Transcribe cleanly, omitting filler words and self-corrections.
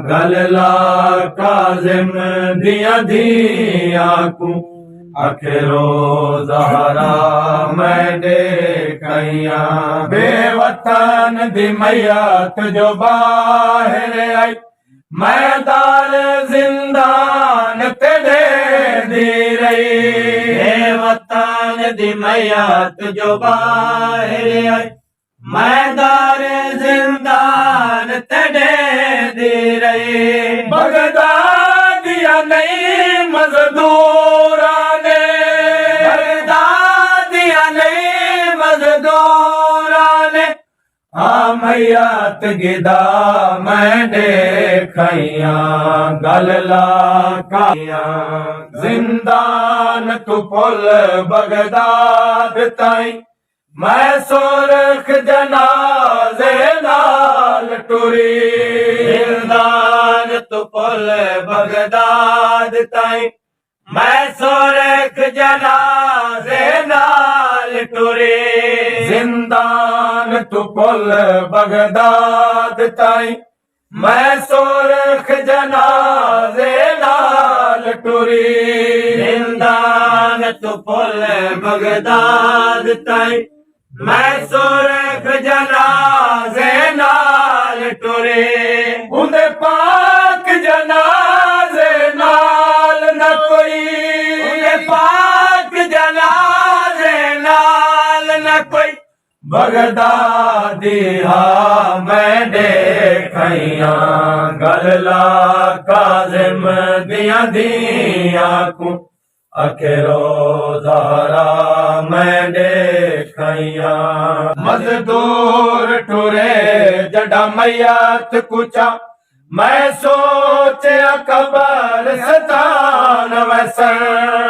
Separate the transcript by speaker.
Speaker 1: गलला काजिम दिया दिया को अखिरो ज़हरा मैं देखैया बेवतन दी मैयत जो बाहर आई मैदान जिंदान तेरे दी रही बेवतन दी मैयत जो बाहर आई मैदान जिंदान तेरे दी रही बगदादिया नहीं मजदूरा ने बगदादिया नहीं मजदूरा ने मैयत गिदा मैंने खैया गलला काया जिंदान तू पुल बगदाद ताई मैं सुरख जनाजे नाल टुरी जिंदान तू पुल बगदाद ताई मैं सुरख जनाजे नाल टुरी जिंदान तू पुल बगदाद ताई मैं सुरख जनाजे नाल टुरी जिंदान तू पुल बगदाद ताई मैं सुरख जनाजे नाल टुरे उन्दे पाक जनाजे नाल न कोई उन्दे पाक जनाजे नाल न कोई बगदादी हा मैं देखैया गलला काजिम दिया दिया को अखिरो ज़हरा मैं देखैया मजदूर टुरे जड़ा मैयत कुचा मैं सोचा कबर सतान वैसन